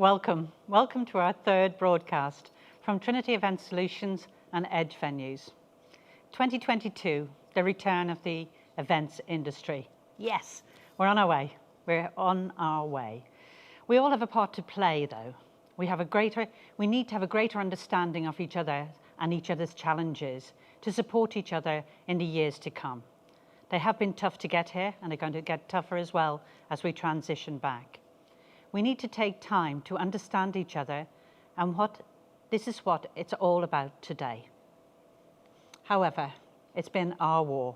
Welcome to our third broadcast from Trinity Event Solutions and Edge Venues. 2022, the return of the events industry. Yes, we're on our way. We all have a part to play though. We need to have a greater understanding of each other and each other's challenges to support each other in the years to come. They have been tough to get here and they're going to get tougher as well as we transition back. We need to take time to understand each other and this is what it's all about today. However, it's been our war.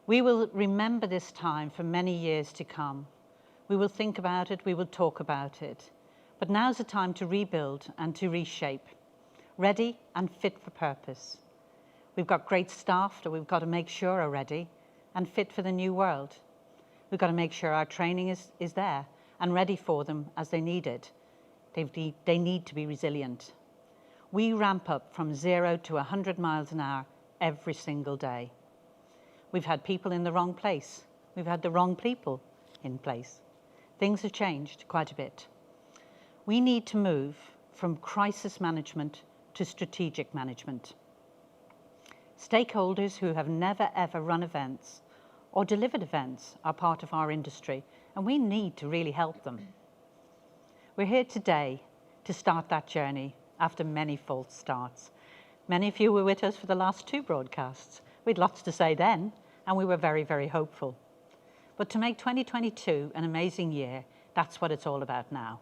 We will remember this time for many years to come. We will think about it, we will talk about it. But now's the time to rebuild and to reshape, ready and fit for purpose. We've got great staff that we've got to make sure are ready and fit for the new world. We've got to make sure our training is there and ready for them as they need it. They need to be resilient. We ramp up from 0 to 100 miles an hour every single day. We've had people in the wrong place. We've had the wrong people in place. Things have changed quite a bit. We need to move from crisis management to strategic management. Stakeholders who have never ever run events or delivered events are part of our industry, and we need to really help them. We're here today to start that journey after many false starts. Many of you were with us for the last 2 broadcasts. We had lots to say then, and we were very, very hopeful. But to make 2022 an amazing year, that's what it's all about now.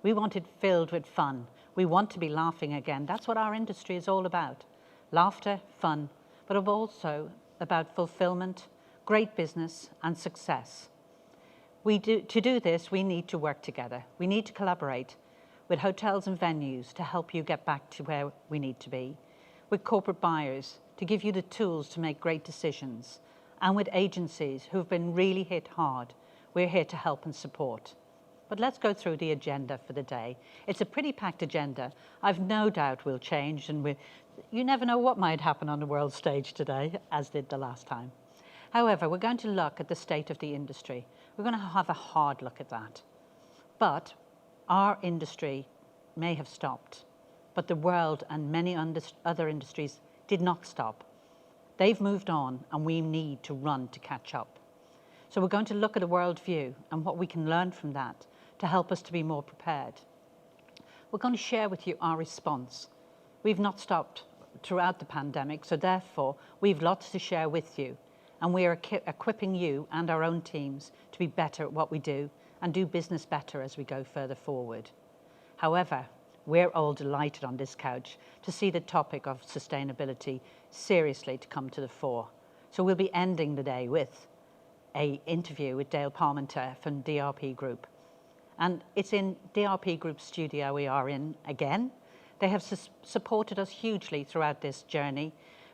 We want it filled with fun. We want to be laughing again. That's what our industry is all about. Laughter, fun, but also about fulfillment, great business and success. To do this, we need to work together. We need to collaborate with hotels and venues to help you get back to where we need to be, with corporate buyers to give you the tools to make great decisions, and with agencies who've been really hit hard. We're here to help and support. But let's go through the agenda for the day. It's a pretty packed agenda. I've no doubt we'll change, and you never know what might happen on the world stage today, as did the last time. However, we're going to look at the state of the industry. We're going to have a hard look at that. But our industry may have stopped, but the world and many other industries did not stop. They've moved on, and we need to run to catch up. So we're going to look at a world view and what we can learn from that to help us to be more prepared. We're going to share with you our response. We've not stopped throughout the pandemic, so therefore we've lots to share with you. And we are equipping you and our own teams to be better at what we do and do business better as we go further forward. However, we're all delighted on this couch to see the topic of sustainability seriously to come to the fore. So we'll be ending the day with an interview with Dale Parmenter from DRP Group. And it's in DRP Group's studio we are in again. They have supported us hugely throughout this journey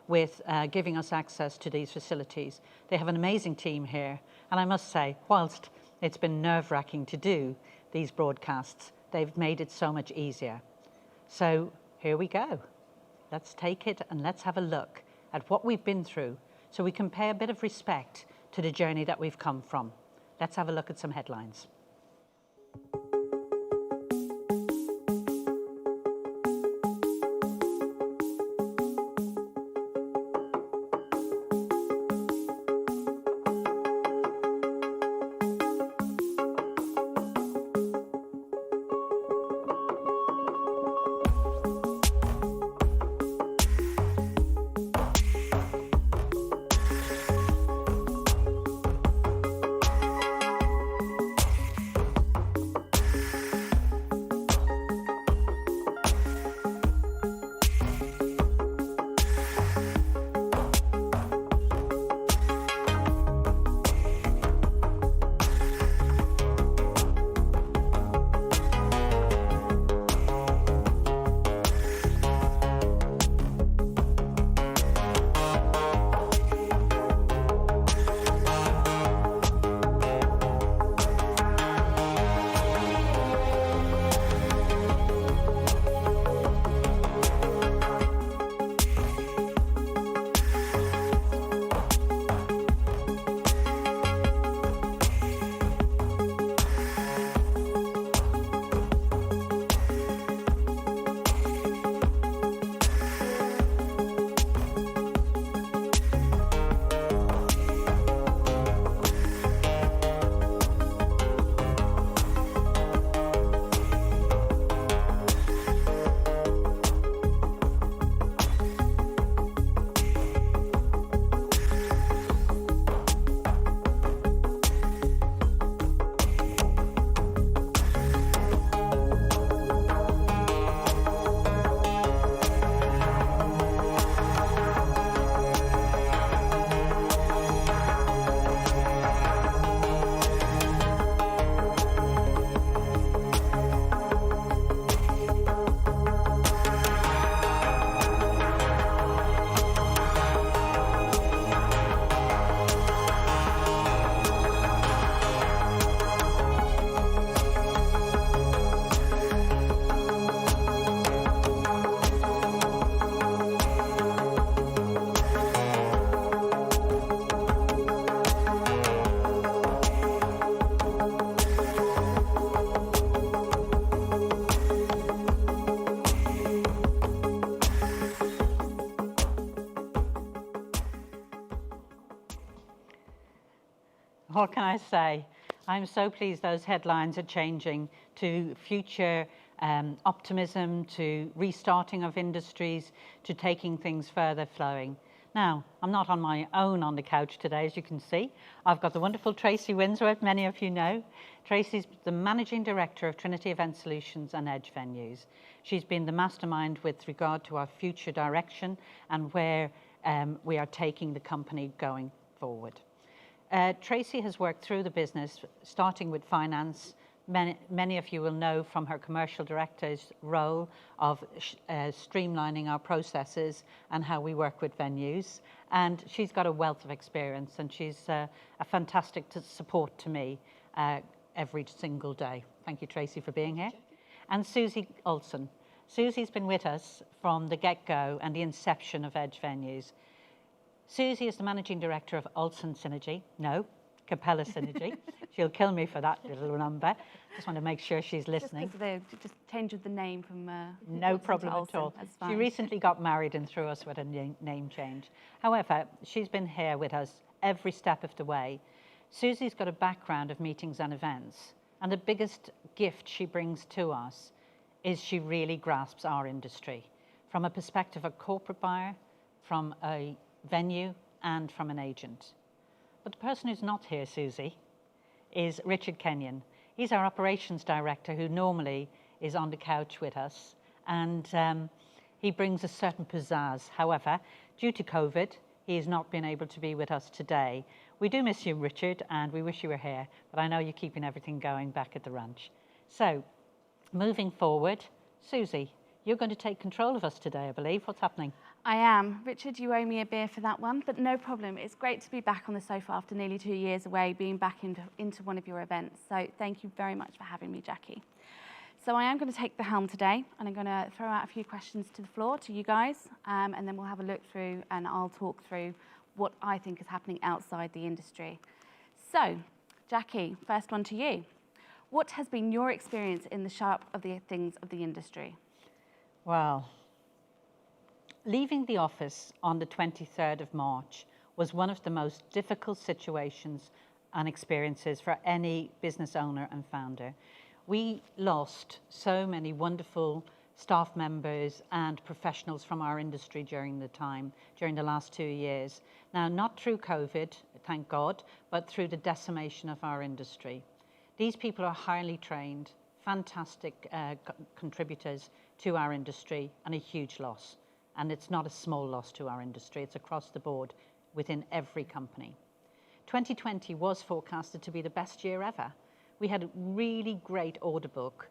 with giving us access to these facilities. They have an amazing team here, and I must say, whilst it's been nerve-wracking to do these broadcasts, they've made it so much easier. So here we go. Let's take it and let's have a look at what we've been through so we can pay a bit of respect to the journey that we've come from. Let's have a look at some headlines. what can I say? I'm so pleased those headlines are changing to future optimism, to restarting of industries, to taking things further flowing. Now, I'm not on my own on the couch today, as you can see. I've got the wonderful Tracy Winsworth, many of you know. Tracy's the Managing Director of Trinity Event Solutions and Edge Venues. She's been the mastermind with regard to our future direction and where we are taking the company going forward. Tracy has worked through the business, starting with finance. Many of you will know from her commercial director's role of streamlining our processes and how we work with venues. And she's got a wealth of experience, and she's a fantastic support to me every single day. Thank you, Tracy, for being here. And Susie Olsen. Susie's been with us from the get-go and the inception of Edge Venues. Susie is the Managing Director of Olsen Synergy. No, Capella Synergy. She'll kill me for that little number. Just want to make sure she's listening. Just change of the name from no problem at all. She recently got married and threw us with a name change. However, she's been here with us every step of the way. Susie's got a background of meetings and events, and the biggest gift she brings to us is she really grasps our industry from a perspective of a corporate buyer, from a venue, and from an agent. But the person who's not here, Susie, is Richard Kenyon. He's our operations director who normally is on the couch with us, and he brings a certain pizzazz. However, due to COVID, he has not been able to be with us today. We do miss you, Richard, and we wish you were here, but I know you're keeping everything going back at the ranch. So, moving forward, Susie, you're going to take control of us today, I believe. What's happening? I am. Richard, you owe me a beer for that one, but no problem. It's great to be back on the sofa after nearly 2 years away, being back into one of your events. So thank you very much for having me, Jackie. So I am going to take the helm today, and I'm going to throw out a few questions to the floor, to you guys, and then we'll have a look through, and I'll talk through what I think is happening outside the industry. So, Jackie, first one to you. What has been your experience in the sharp of the things of the industry? Well, leaving the office on the 23rd of March was one of the most difficult situations and experiences for any business owner and founder. We lost so many wonderful staff members and professionals from our industry during the last 2 years. Now, not through COVID, thank God, but through the decimation of our industry. These people are highly trained, fantastic contributors to our industry, and a huge loss. And it's not a small loss to our industry, it's across the board within every company. 2020 was forecasted to be the best year ever. We had a really great order book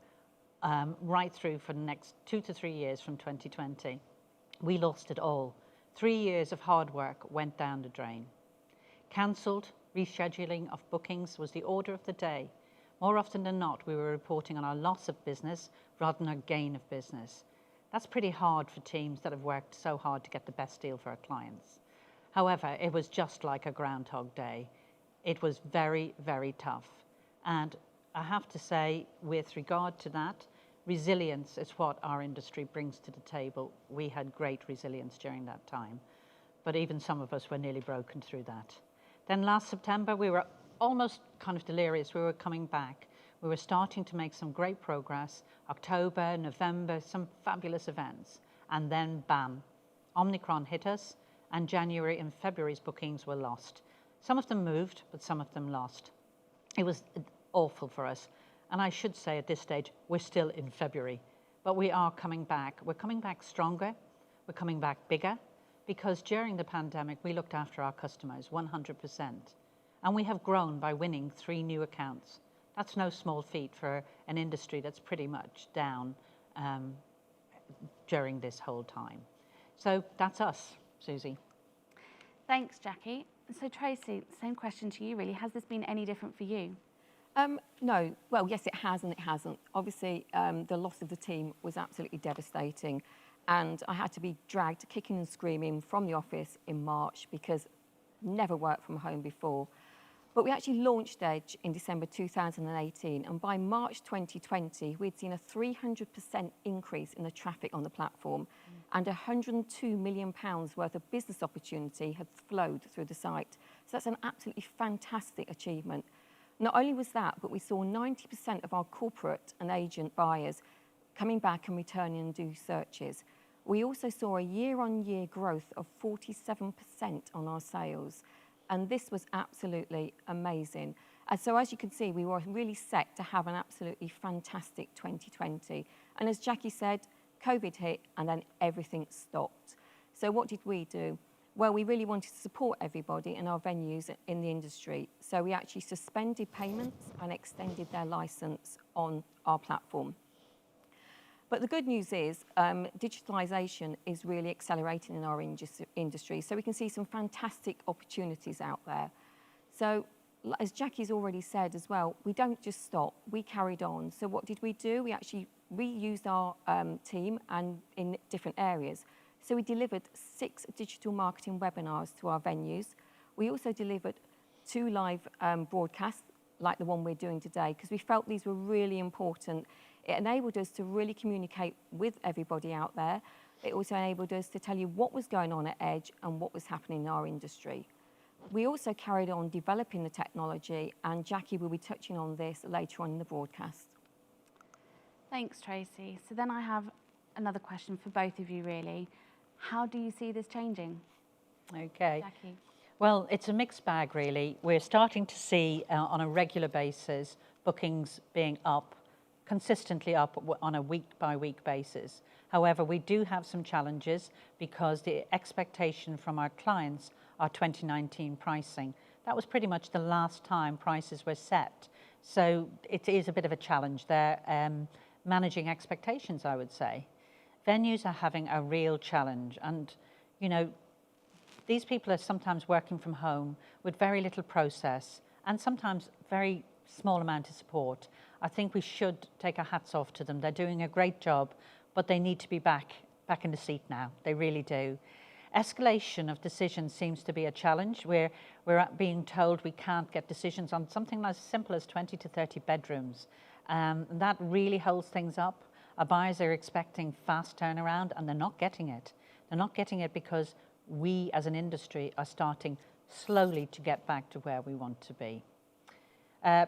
right through for the next 2 to 3 years from 2020. We lost it all. 3 years of hard work went down the drain. Cancelled, rescheduling of bookings was the order of the day. More often than not, we were reporting on our loss of business rather than our gain of business. That's pretty hard for teams that have worked so hard to get the best deal for our clients. However, it was just like a Groundhog Day. It was very, very tough. And I have to say, with regard to that, resilience is what our industry brings to the table. We had great resilience during that time, but even some of us were nearly broken through that. Then last September, we were almost kind of delirious. We were coming back. We were starting to make some great progress. October, November, some fabulous events. And then bam, Omicron hit us, and January and February's bookings were lost. Some of them moved, but some of them lost. It was awful for us. And I should say at this stage, we're still in February, but we are coming back. We're coming back stronger. We're coming back bigger, because during the pandemic, we looked after our customers 100%. And we have grown by winning 3 new accounts. That's no small feat for an industry that's pretty much down during this whole time. So that's us, Susie. Thanks, Jackie. So Tracy, same question to you really. Has this been any different for you? No. Well, yes, it has and it hasn't. Obviously, the loss of the team was absolutely devastating. And I had to be dragged kicking and screaming from the office in March because never worked from home before. But we actually launched Edge in December 2018, and by March 2020, we'd seen a 300% increase in the traffic on the platform. and £102 million worth of business opportunity had flowed through the site. So that's an absolutely fantastic achievement. Not only was that, but we saw 90% of our corporate and agent buyers coming back and returning and do searches. We also saw a year-on-year growth of 47% on our sales, and this was absolutely amazing. And so as you can see, we were really set to have an absolutely fantastic 2020. And as Jackie said, COVID hit and then everything stopped. So what did we do? Well, we really wanted to support everybody in our venues in the industry. So we actually suspended payments and extended their license on our platform. But the good news is digitalisation is really accelerating in our industry. So we can see some fantastic opportunities out there. So as Jackie's already said as well, we don't just stop, we carried on. So what did we do? We actually reused our team and in different areas. So we delivered 6 digital marketing webinars to our venues. We also delivered 2 live broadcasts like the one we're doing today, because we felt these were really important. It enabled us to really communicate with everybody out there. It also enabled us to tell you what was going on at Edge and what was happening in our industry. We also carried on developing the technology, and Jackie will be touching on this later on in the broadcast. Thanks, Tracy. So then I have another question for both of you, really. How do you see this changing? Okay. Jackie. Well, it's a mixed bag, really. We're starting to see on a regular basis bookings being up, consistently up on a week-by-week basis. However, we do have some challenges because the expectation from our clients are 2019 pricing. That was pretty much the last time prices were set. So it is a bit of a challenge there, managing expectations, I would say. Venues are having a real challenge, and, you know, these people are sometimes working from home with very little process and sometimes very small amount of support. I think we should take our hats off to them. They're doing a great job, but they need to be back in the seat now. They really do. Escalation of decisions seems to be a challenge. We're being told we can't get decisions on something as simple as 20 to 30 bedrooms. And that really holds things up. Our buyers are expecting fast turnaround, and they're not getting it. They're not getting it because we as an industry are starting slowly to get back to where we want to be.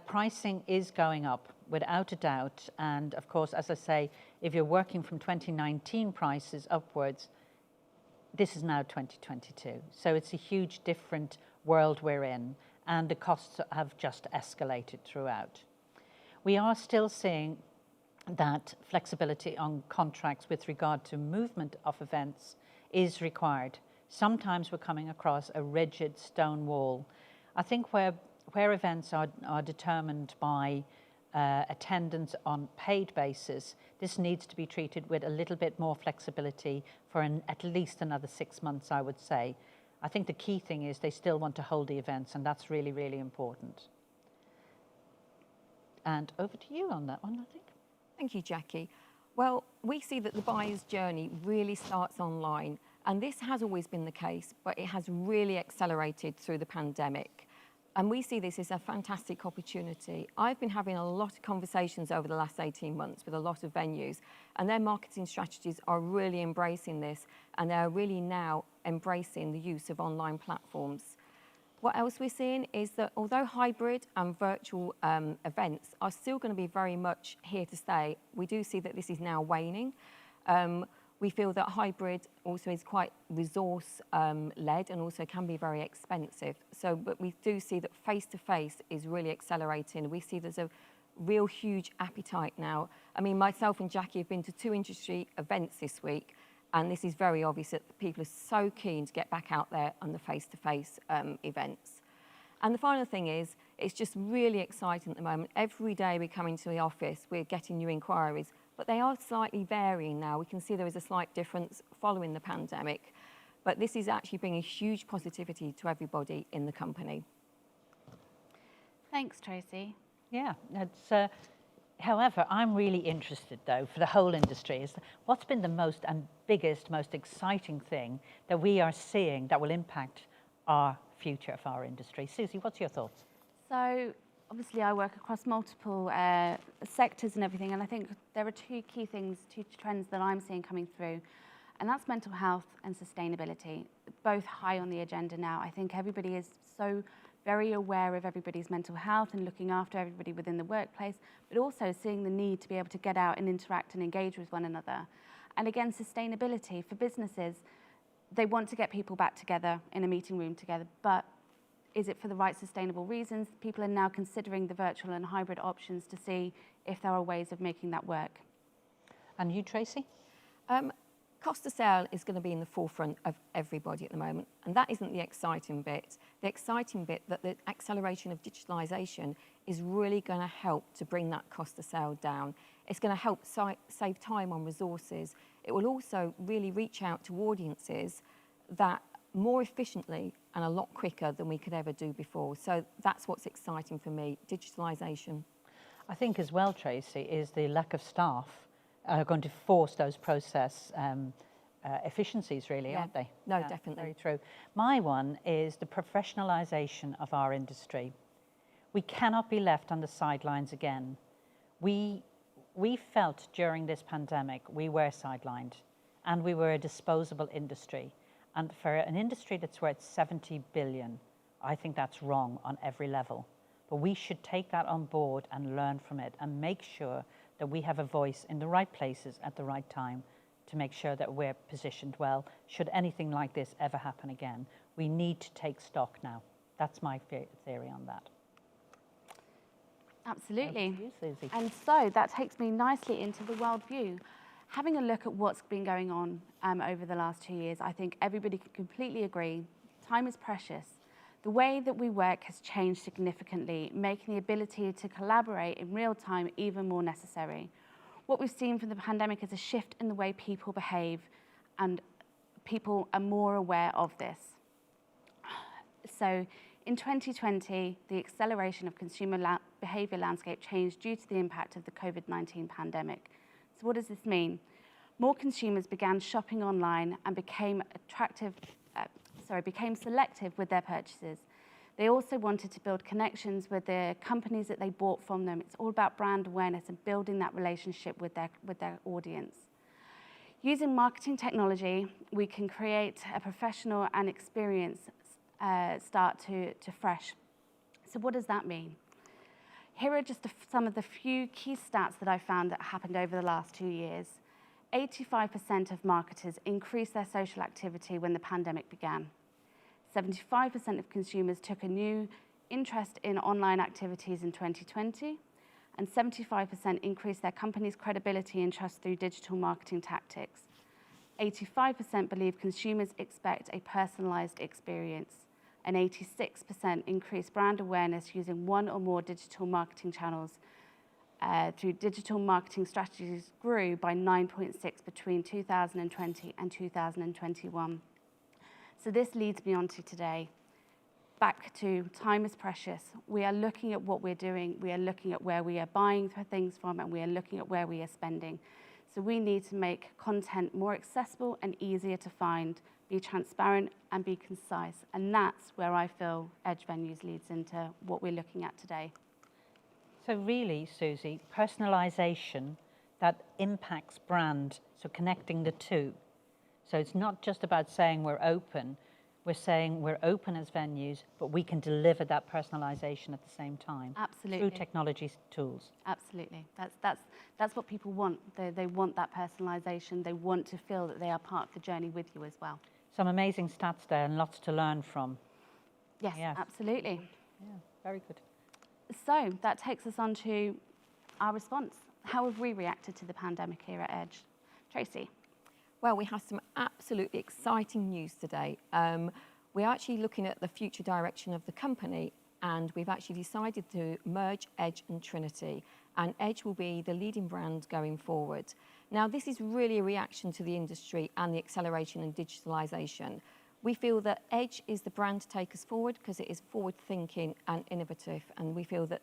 Pricing is going up without a doubt, and of course, as I say, if you're working from 2019 prices upwards, this is now 2022. So it's a huge different world we're in, and the costs have just escalated throughout. We are still seeing that flexibility on contracts with regard to movement of events is required. Sometimes we're coming across a rigid stone wall. I think where events are determined by attendance on paid basis, this needs to be treated with a little bit more flexibility for at least another 6 months, I would say. I think the key thing is they still want to hold the events, and that's really, really important. And over to you on that one, I think. Thank you, Jackie. Well, we see that the buyer's journey really starts online, and this has always been the case, but it has really accelerated through the pandemic. And we see this as a fantastic opportunity. I've been having a lot of conversations over the last 18 months with a lot of venues, and their marketing strategies are really embracing this, and they're really now embracing the use of online platforms. What else we're seeing is that although hybrid and virtual events are still going to be very much here to stay, we do see that this is now waning. We feel that hybrid also is quite resource led and also can be very expensive. So, but we do see that face-to-face is really accelerating. We see there's a real huge appetite now. I mean, myself and Jackie have been to 2 industry events this week, and this is very obvious that people are so keen to get back out there on the face-to-face events. And the final thing is, it's just really exciting at the moment. Every day we come into the office, we're getting new inquiries, but they are slightly varying now. We can see there is a slight difference following the pandemic, but this is actually bringing huge positivity to everybody in the company. Thanks, Tracy. Yeah, that's, however, I'm really interested, though, for the whole industry, is what's been the most and biggest, most exciting thing that we are seeing that will impact our future of our industry? Susie, what's your thoughts? So obviously I work across multiple sectors and everything, and I think there are 2 key things, 2 trends that I'm seeing coming through. and that's mental health and sustainability, both high on the agenda now. I think everybody is so very aware of everybody's mental health and looking after everybody within the workplace, but also seeing the need to be able to get out and interact and engage with one another. And again, sustainability for businesses, they want to get people back together in a meeting room together, but is it for the right sustainable reasons? People are now considering the virtual and hybrid options to see if there are ways of making that work. And you, Tracy? Cost of sale is going to be in the forefront of everybody at the moment, and that isn't the exciting bit. The exciting bit, that the acceleration of digitalisation is really going to help to bring that cost of sale down. It's going to help save time on resources. It will also really reach out to audiences that more efficiently and a lot quicker than we could ever do before. So that's what's exciting for me, digitalisation. I think as well, Tracy, is the lack of staff are going to force those process efficiencies, really, aren't they? No, definitely. Very true. My one is the professionalisation of our industry. We cannot be left on the sidelines again. We felt during this pandemic we were sidelined, and we were a disposable industry. And for an industry that's worth 70 billion, I think that's wrong on every level. But we should take that on board and learn from it and make sure that we have a voice in the right places at the right time to make sure that we're positioned well. Should anything like this ever happen again, we need to take stock now. That's my theory on that. Absolutely. Over to you, Susie. And so that takes me nicely into the world view. Having a look at what's been going on over the last 2 years, I think everybody can completely agree, time is precious. The way that we work has changed significantly, making the ability to collaborate in real time even more necessary. What we've seen from the pandemic is a shift in the way people behave, and people are more aware of this. So in 2020, the acceleration of consumer behaviour landscape changed due to the impact of the COVID-19 pandemic. So what does this mean? More consumers began shopping online and became selective with their purchases. They also wanted to build connections with the companies that they bought from them. It's all about brand awareness and building that relationship with their audience. Using marketing technology, we can create a professional and experience start to fresh. So what does that mean? Here are just some of the few key stats that I found that happened over the last 2 years. 85% of marketers increased their social activity when the pandemic began. 75% of consumers took a new interest in online activities in 2020, and 75% increased their company's credibility and trust through digital marketing tactics. 85% believe consumers expect a personalized experience, and 86% increased brand awareness using one or more digital marketing channels through digital marketing strategies grew by 9.6 between 2020 and 2021. So this leads me on to today. Back to time is precious. We are looking at what we're doing, we are looking at where we are buying things from, and we are looking at where we are spending. So we need to make content more accessible and easier to find, be transparent and be concise. And that's where I feel Edge Venues leads into what we're looking at today. So really, Susie, personalisation that impacts brand, so connecting the two. So it's not just about saying we're open, we're saying we're open as venues, but we can deliver that personalisation at the same time. Absolutely. Through technology tools. Absolutely. That's what people want. They want that personalisation. They want to feel that they are part of the journey with you as well. Some amazing stats there and lots to learn from. Yes, Yeah. absolutely. Yeah, very good. So that takes us on to our response. How have we reacted to the pandemic here at Edge? Tracy? Well, we have some absolutely exciting news today. We're actually looking at the future direction of the company, and we've actually decided to merge Edge and Trinity, and Edge will be the leading brand going forward. Now, this is really a reaction to the industry and the acceleration in digitalisation. We feel that Edge is the brand to take us forward because it is forward-thinking and innovative, and we feel that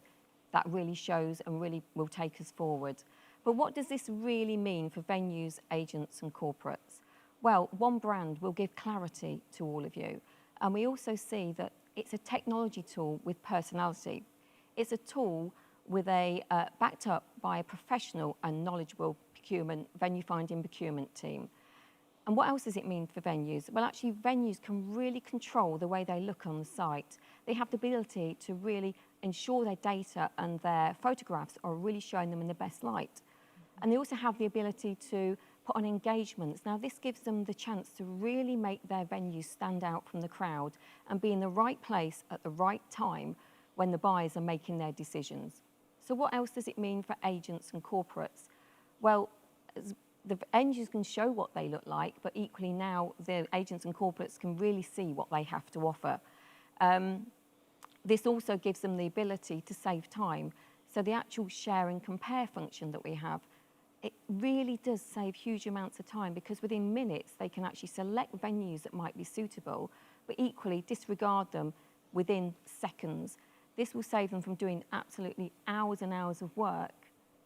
that really shows and really will take us forward. But what does this really mean for venues, agents and corporates? Well, one brand will give clarity to all of you. And we also see that it's a technology tool with personality. It's a tool with backed up by a professional and knowledgeable venue finding procurement team. And what else does it mean for venues? Well, actually, venues can really control the way they look on the site. They have the ability to really ensure their data and their photographs are really showing them in the best light. And they also have the ability to put on engagements. Now, this gives them the chance to really make their venues stand out from the crowd and be in the right place at the right time when the buyers are making their decisions. So what else does it mean for agents and corporates? Well, the venues can show what they look like, but equally now the agents and corporates can really see what they have to offer. This also gives them the ability to save time. So the actual share and compare function that we have, it really does save huge amounts of time, because within minutes they can actually select venues that might be suitable, but equally disregard them within seconds. This will save them from doing absolutely hours and hours of work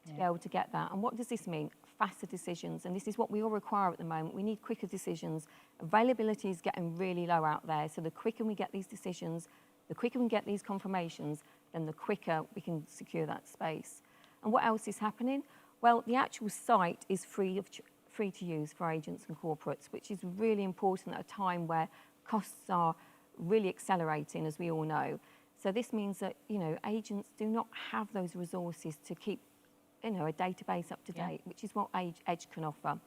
to be able to get that. And what does this mean? Faster decisions. And this is what we all require at the moment. We need quicker decisions. Availability is getting really low out there. So the quicker we get these decisions, the quicker we get these confirmations, then the quicker we can secure that space. And what else is happening? Well, the actual site is free to use for agents and corporates, which is really important at a time where costs are really accelerating, as we all know. So this means that, agents do not have those resources to keep, a database up to date, which is what Edge can offer.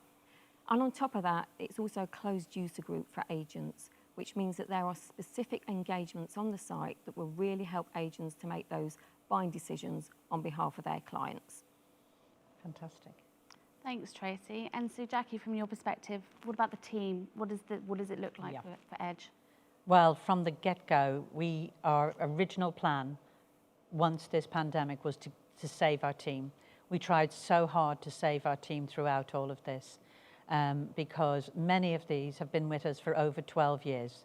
And on top of that, it's also a closed user group for agents, which means that there are specific engagements on the site that will really help agents to make those buying decisions on behalf of their clients. Fantastic. Thanks, Tracy. And so, Jackie, from your perspective, what about the team? What does it look like for Edge? Well, from the get-go, our original plan, once this pandemic, was to save our team. We tried so hard to save our team throughout all of this, because many of these have been with us for over 12 years.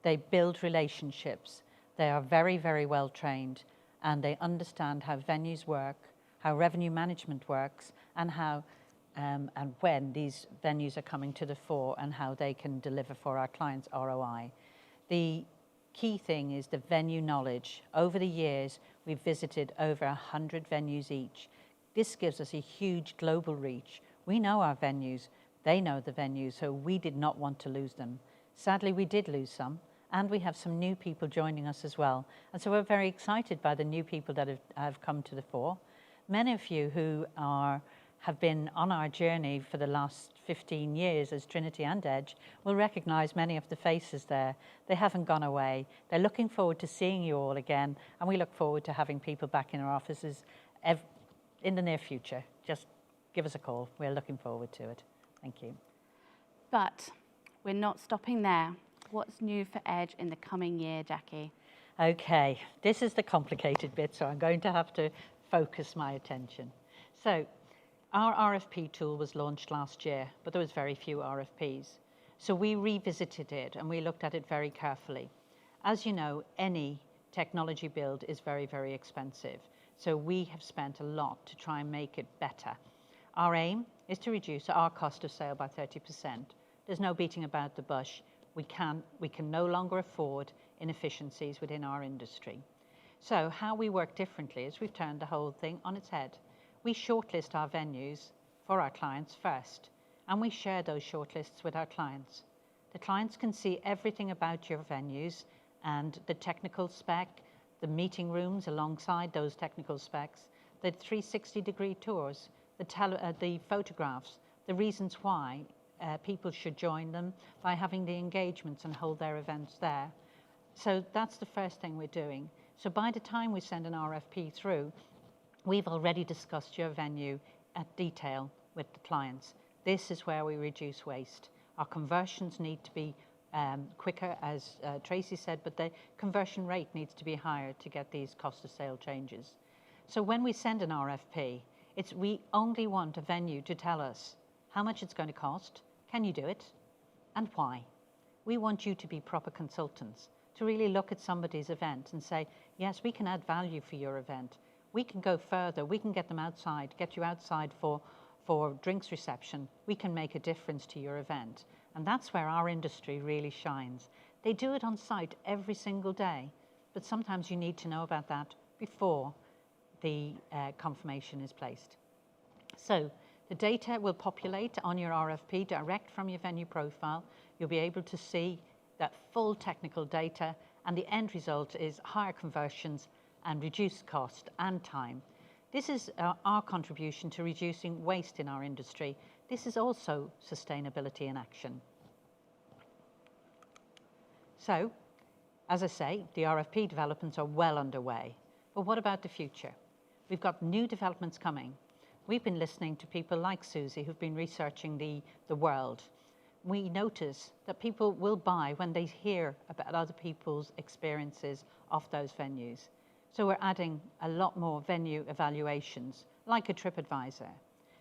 They build relationships. They are very, very well trained, and they understand how venues work, how revenue management works, and how and when these venues are coming to the fore, and how they can deliver for our clients' ROI. The key thing is the venue knowledge. Over the years, we've visited over 100 venues each. This gives us a huge global reach. We know our venues, they know the venues, so we did not want to lose them. Sadly, we did lose some, and we have some new people joining us as well. And so we're very excited by the new people that have come to the fore. Many of you who have been on our journey for the last 15 years as Trinity and Edge will recognise many of the faces there. They haven't gone away. They're looking forward to seeing you all again, and we look forward to having people back in our offices in the near future. Just give us a call. We're looking forward to it. Thank you. But we're not stopping there. What's new for Edge in the coming year, Jackie? Okay, this is the complicated bit, so I'm going to have to focus my attention. So, our RFP tool was launched last year, but there was very few RFPs. So we revisited it and we looked at it very carefully. As you know, any technology build is very, very expensive. So we have spent a lot to try and make it better. Our aim is to reduce our cost of sale by 30%. There's no beating about the bush. We can no longer afford inefficiencies within our industry. So how we work differently is we've turned the whole thing on its head. We shortlist our venues for our clients first, and we share those shortlists with our clients. The clients can see everything about your venues and the technical spec, the meeting rooms alongside those technical specs, the 360-degree tours, the photographs, the reasons why people should join them by having the engagements and hold their events there. So that's the first thing we're doing. So by the time we send an RFP through, we've already discussed your venue at detail with the clients. This is where we reduce waste. Our conversions need to be quicker, as Tracy said, but the conversion rate needs to be higher to get these cost of sale changes. So when we send an RFP, we only want a venue to tell us how much it's going to cost, can you do it, and why. We want you to be proper consultants, to really look at somebody's event and say, yes, we can add value for your event. We can go further. We can get them outside, get you outside for drinks reception. We can make a difference to your event. And that's where our industry really shines. They do it on site every single day, but sometimes you need to know about that before the confirmation is placed. So The data will populate on your RFP direct from your venue profile. You'll be able to see that full technical data, and the end result is higher conversions and reduced cost and time. This is our contribution to reducing waste in our industry. This is also sustainability in action. So, as I say, the RFP developments are well underway. But what about the future? We've got new developments coming. We've been listening to people like Susie who've been researching the world. We notice that people will buy when they hear about other people's experiences of those venues. So we're adding a lot more venue evaluations, like a TripAdvisor.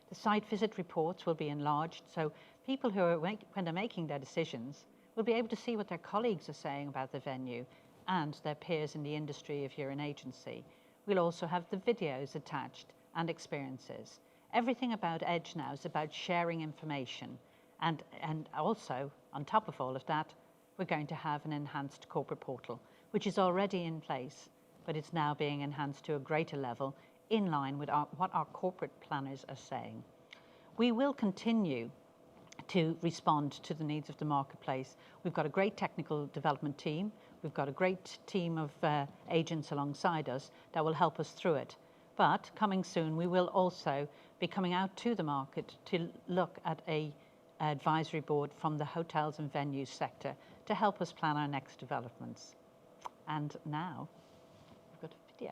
The site visit reports will be enlarged, so people who are, when they're making their decisions, will be able to see what their colleagues are saying about the venue and their peers in the industry if you're an agency. We'll also have the videos attached and experiences. Everything about Edge now is about sharing information. And also, on top of all of that, we're going to have an enhanced corporate portal, which is already in place, but it's now being enhanced to a greater level in line with what our corporate planners are saying. We will continue to respond to the needs of the marketplace. We've got a great technical development team. We've got a great team of agents alongside us that will help us through it. But coming soon, we will also be coming out to the market to look at an advisory board from the hotels and venues sector to help us plan our next developments. And now, we've got a video.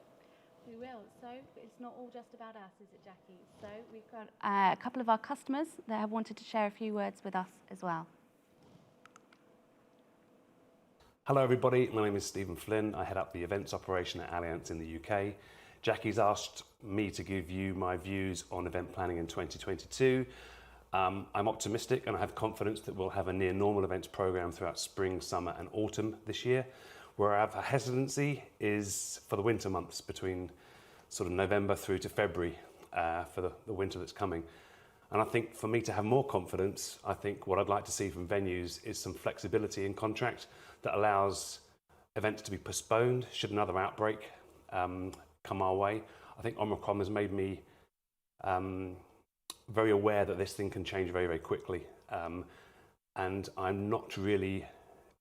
We will. So it's not all just about us, is it, Jackie? So we've got a couple of our customers that have wanted to share a few words with us as well. Hello everybody, my name is Stephen Flynn. I head up the events operation at Allianz in the UK. Jackie's asked me to give you my views on event planning in 2022. I'm optimistic and I have confidence that we'll have a near normal events programme throughout spring, summer and autumn this year. Where I have a hesitancy is for the winter months, between sort of November through to February for the winter that's coming. And I think for me to have more confidence, I think what I'd like to see from venues is some flexibility in contract that allows events to be postponed should another outbreak come our way. I think Omicron has made me very aware that this thing can change very, very quickly. And I'm not really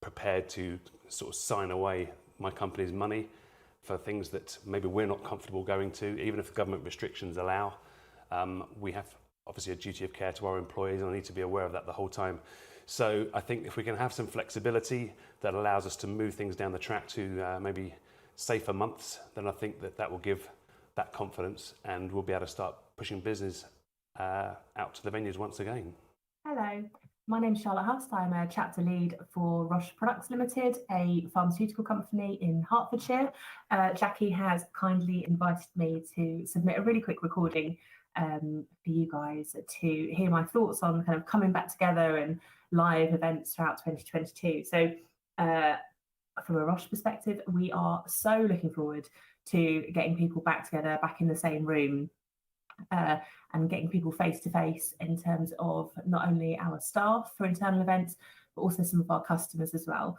prepared to sort of sign away my company's money for things that maybe we're not comfortable going to, even if the government restrictions allow. We have obviously a duty of care to our employees, and I need to be aware of that the whole time. So I think if we can have some flexibility that allows us to move things down the track to maybe safer months, then I think that will give that confidence, and we'll be able to start pushing business out to the venues once again. Hello, my name's Charlotte Hust. I'm a chapter lead for Roche Products Limited, a pharmaceutical company in Hertfordshire. Jackie has kindly invited me to submit a really quick recording for you guys to hear my thoughts on kind of coming back together and live events throughout 2022. So from a Roche perspective, we are so looking forward to getting people back together, back in the same room, and getting people face to face in terms of not only our staff for internal events, but also some of our customers as well.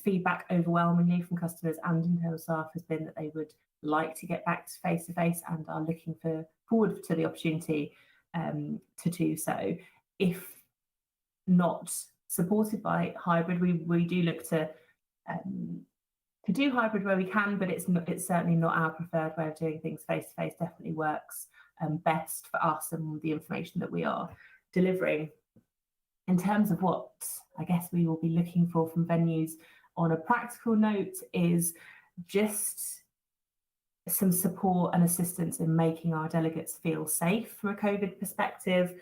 Feedback overwhelmingly from customers and internal staff has been that they would like to get back to face and are looking forward to the opportunity to do so. If not supported by hybrid, we do look to do hybrid where we can, but it's certainly not our preferred way of doing things. Face to face definitely works best for us and the information that we are delivering. In terms of what I guess we will be looking for from venues on a practical note is just some support and assistance in making our delegates feel safe from a COVID perspective,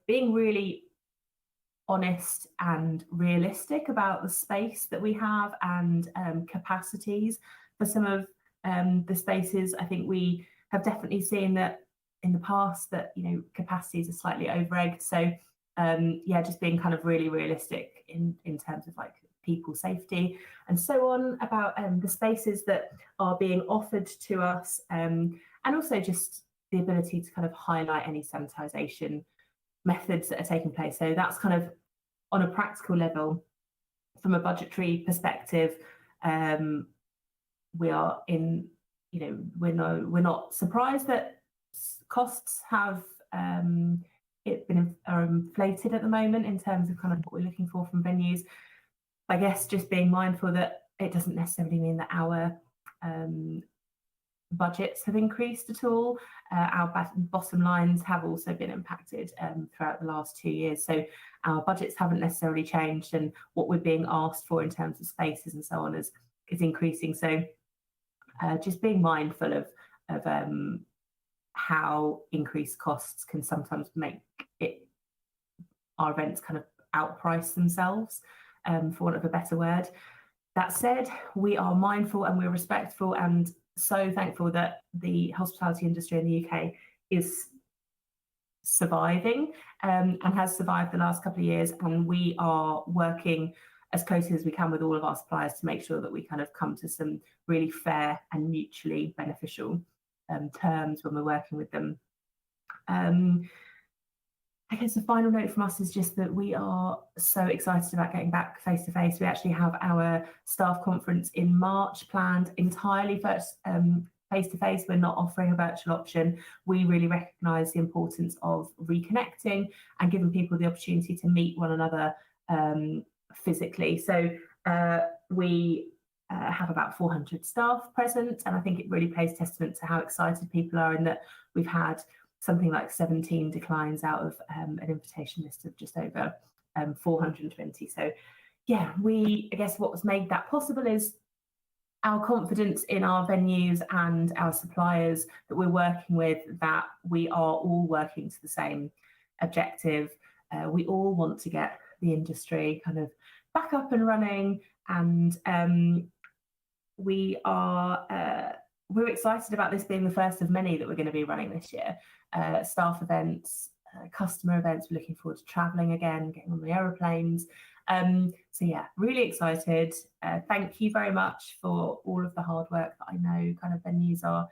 being really honest and realistic about the space that we have and capacities for some of the spaces. I think we have definitely seen that in the past that, you know, capacities are slightly over-egged. So yeah, just being kind of really realistic in terms of like people safety and so on, about the spaces that are being offered to us, and also just the ability to kind of highlight any sanitisation methods that are taking place. So that's kind of on a practical level. From a budgetary perspective, we are in, you know, we're not surprised that costs have are inflated at the moment in terms of kind of what we're looking for from venues. I guess just being mindful that it doesn't necessarily mean that our budgets have increased at all. Our bottom lines have also been impacted throughout the last 2 years. So our budgets haven't necessarily changed, and what we're being asked for in terms of spaces and so on is increasing. So just being mindful of how increased costs can sometimes make our events kind of outprice themselves, for want of a better word. That said, we are mindful and we're respectful and so thankful that the hospitality industry in the UK is surviving and has survived the last couple of years. And we are working as closely as we can with all of our suppliers to make sure that we kind of come to some really fair and mutually beneficial terms when we're working with them. I guess the final note from us is just that we are so excited about getting back face to face. We actually have our staff conference in March planned entirely face to face. We're not offering a virtual option. We really recognise the importance of reconnecting and giving people the opportunity to meet one another physically. So we have about 400 staff present, and I think it really pays testament to how excited people are, and that we've had something like 17 declines out of an invitation list of just over 420. So yeah, I guess what's made that possible is our confidence in our venues and our suppliers that we're working with, that we are all working to the same objective. We all want to get the industry kind of back up and running, and we're excited about this being the first of many that we're going to be running this year. Staff events, customer events. We're looking forward to traveling again, getting on the aeroplanes. So yeah, really excited. Thank you very much for all of the hard work that I know kind of venues are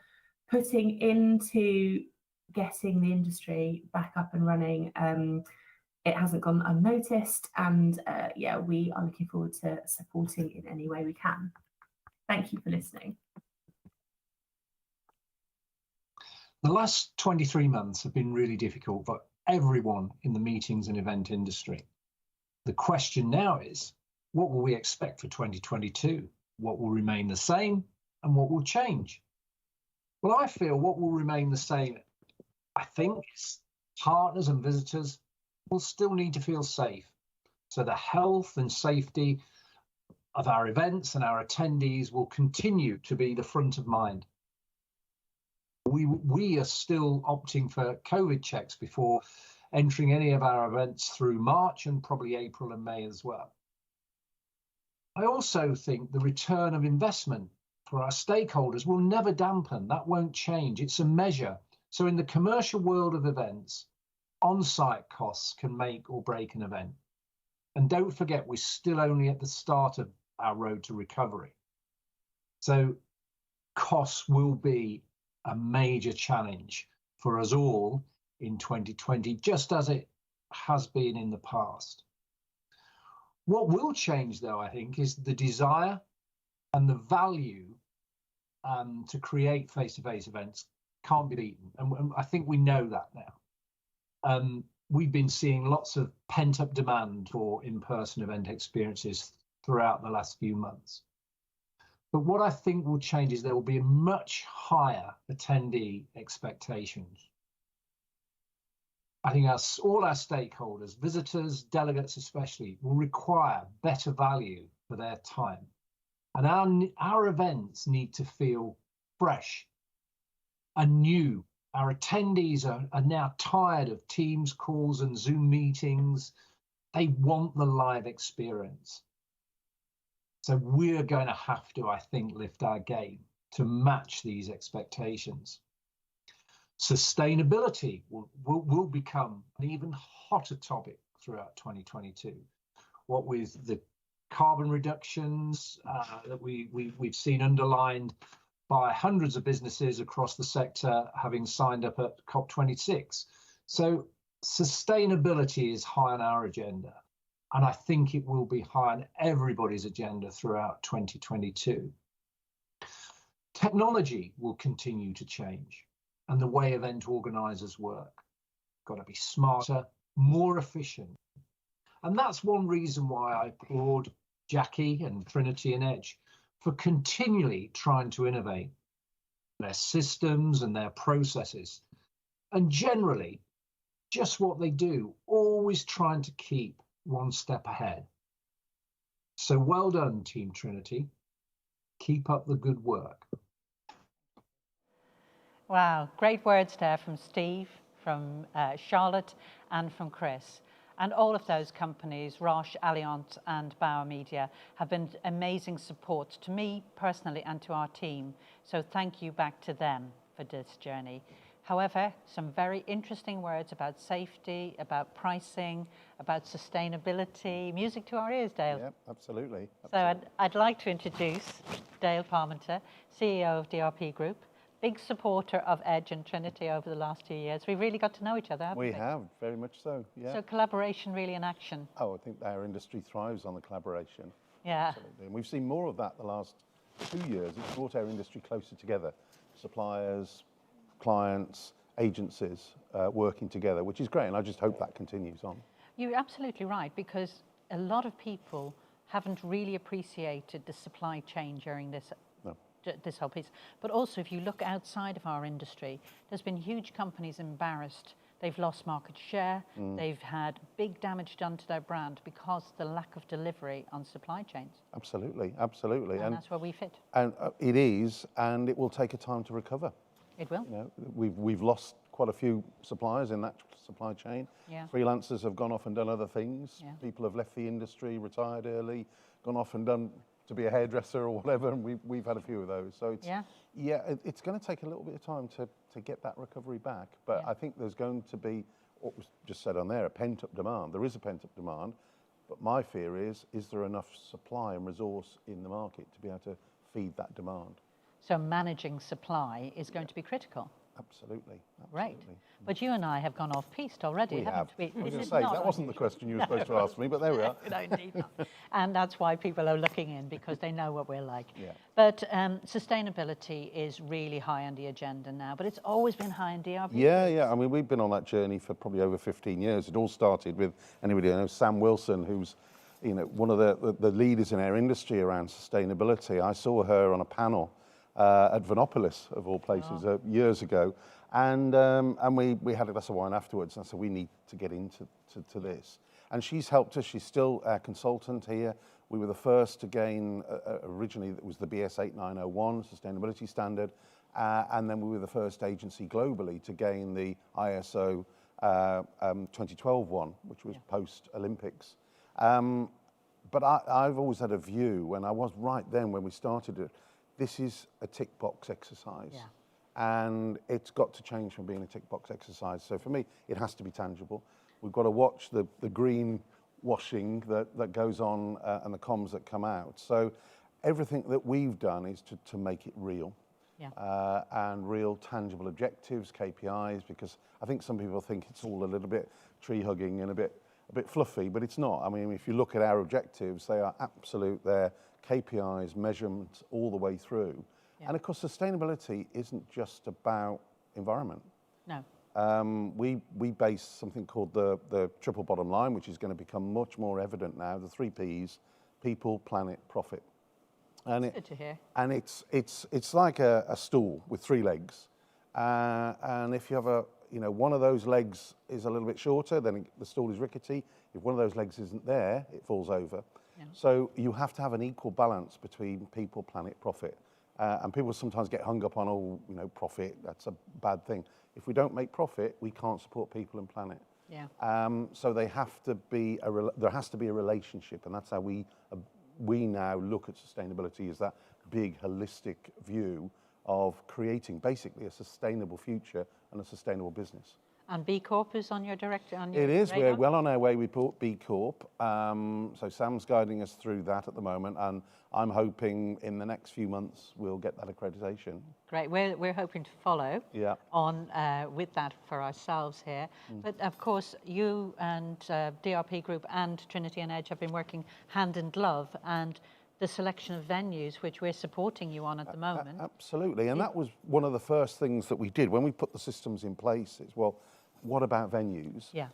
putting into getting the industry back up and running. It hasn't gone unnoticed, and yeah, we are looking forward to supporting in any way we can. Thank you for listening. The last 23 months have been really difficult for everyone in the meetings and event industry. The question now is, what will we expect for 2022? What will remain the same and what will change? Well, I feel what will remain the same, I think, partners and visitors will still need to feel safe. So the health and safety of our events and our attendees will continue to be the front of mind. We are still opting for COVID checks before entering any of our events through March and probably April and May as well. I also think the return of investment for our stakeholders will never dampen. That won't change. It's a measure. So in the commercial world of events, on-site costs can make or break an event. And don't forget, we're still only at the start of our road to recovery. So costs will be a major challenge for us all in 2020, just as it has been in the past. What will change, though, I think, is the desire and the value to create face-to-face events can't be beaten. And I think we know that now. We've been seeing lots of pent-up demand for in-person event experiences throughout the last few months. But what I think will change is there will be a much higher attendee expectations. I think all our stakeholders, visitors, delegates especially, will require better value for their time. And our events need to feel fresh and new. Our attendees are now tired of Teams calls and Zoom meetings. They want the live experience. So we're going to have to, I think, lift our game to match these expectations. Sustainability will become an even hotter topic throughout 2022. What with the carbon reductions that we've seen underlined by hundreds of businesses across the sector having signed up at COP26. So sustainability is high on our agenda. And I think it will be high on everybody's agenda throughout 2022. Technology will continue to change and the way event organisers work. got to be smarter, more efficient. And that's one reason why I applaud Jackie and Trinity and Edge for continually trying to innovate their systems and their processes. And generally, just what they do, always trying to keep one step ahead. So well done, Team Trinity. Keep up the good work. Wow, great words there from Steve, from Charlotte, and from Chris. And all of those companies, Roche, Allianz, and Bauer Media, have been amazing support to me personally and to our team. So thank you back to them for this journey. However, some very interesting words about safety, about pricing, about sustainability. Music to our ears, Dale. Yep, absolutely. So I'd like to introduce Dale Parmenter, CEO of DRP Group, big supporter of Edge and Trinity over the last 2 years. We've really got to know each other, haven't we? We have, very much so, yeah. So collaboration really in action. Oh, I think our industry thrives on the collaboration. Yeah. Absolutely. And we've seen more of that the last 2 years. It's brought our industry closer together. Suppliers, clients, agencies working together, which is great. And I just hope that continues on. You're absolutely right, because a lot of people haven't really appreciated the supply chain during this whole piece. But also, if you look outside of our industry, there's been huge companies embarrassed. They've lost market share. They've had big damage done to their brand because of the lack of delivery on supply chains. Absolutely, absolutely. And that's where we fit. And it is, and it will take a time to recover. It will. You know, we've lost quite a few suppliers in that supply chain. Yeah. Freelancers have gone off and done other things. Yeah. People have left the industry, retired early, gone off and done to be a hairdresser or whatever, and we've had a few of those. So it's going to take a little bit of time to get that recovery back. But I think there's going to be, what was just said on there, a pent-up demand. There is a pent-up demand, but my fear is there enough supply and resource in the market to be able to feed that demand? So managing supply is going to be critical. Absolutely. Right. But you and I have gone off-piste already, haven't we? I was going to say, that wasn't the question you were supposed to ask me, but there we are. No, indeed not. And that's why people are looking in, because they know what we're like. Yeah. But sustainability is really high on the agenda now, but it's always been high on DRP. Yeah. I mean, we've been on that journey for probably over 15 years. It all started with, anybody who knows Sam Wilson, who's one of the leaders in our industry around sustainability. I saw her on a panel at Vinopolis, of all places, years ago. And we had a glass of wine afterwards, and I said, we need to get into this. And she's helped us. She's still our consultant here. We were the first to gain, originally it was the BS 8901 sustainability standard, and then we were the first agency globally to gain the ISO 2012 one, which was post-Olympics. But I've always had a view, and I was right then when we started it, this is a tick box exercise. Yeah. And it's got to change from being a tick box exercise. So for me, it has to be tangible. We've got to watch the green washing that goes on and the comms that come out. So everything that we've done is to make it real. Yeah. And real tangible objectives, KPIs, because I think some people think it's all a little bit tree hugging and a bit fluffy, but it's not. I mean, if you look at our objectives, they are absolute. They're KPIs, measurements all the way through. Yeah. And of course, sustainability isn't just about environment. No. We base something called the triple bottom line, which is going to become much more evident now. The 3 Ps: people, planet, profit. And That's good to hear. And it's like a stool with 3 legs. And if you have one of those legs is a little bit shorter, then the stool is rickety. If one of those legs isn't there, it falls over. Yeah. So you have to have an equal balance between people, planet, profit. And people sometimes get hung up on, profit, that's a bad thing. If we don't make profit, we can't support people and planet. Yeah. So there has to be a relationship, and that's how we now look at sustainability, is that big holistic view of creating basically a sustainable future and a sustainable business. And B Corp is on your It is. Radar? We're well on our way with B Corp. So Sam's guiding us through that at the moment, and I'm hoping in the next few months we'll get that accreditation. Great. We're hoping to follow on with that for ourselves here. But of course, you and DRP Group and Trinity and Edge have been working hand in glove, and the selection of venues, which we're supporting you on at the moment. Absolutely, and that was one of the first things that we did when we put the systems in place. Is, well, what about venues? Yeah.